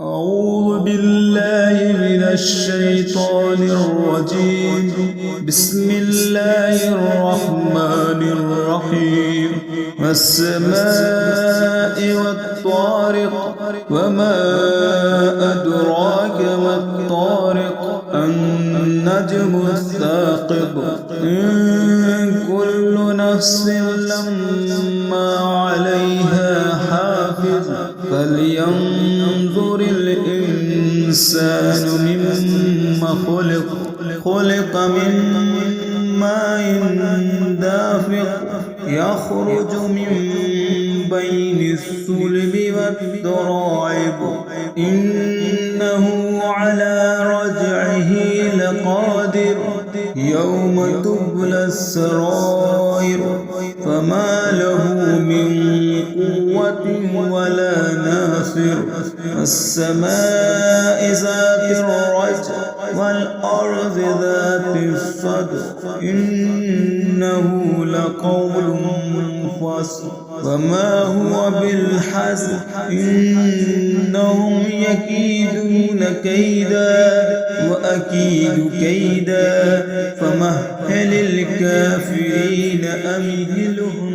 أعوذ بالله من الشيطان الرجيم. بسم الله الرحمن الرحيم. والسماء والطارق، وما أدراك ما الطارق، النجم الثاقب. إن كل نفس لما عليها حافظ، فلينظر الإنسان مما خلق. خلق من ماء دافق، يخرج من بين الصلب والترائب، إنه على رجعه لقادر. يوم تبلى السرائر، فما له من قوة ولا ناصر. والسماء ذات الرجع، والأرض ذات الصدع، إنه لقول فصل. وما هو بالحزن، إنهم يكيدون كيدا وأكيد كيدا. فمهل الكافرين أمهلهم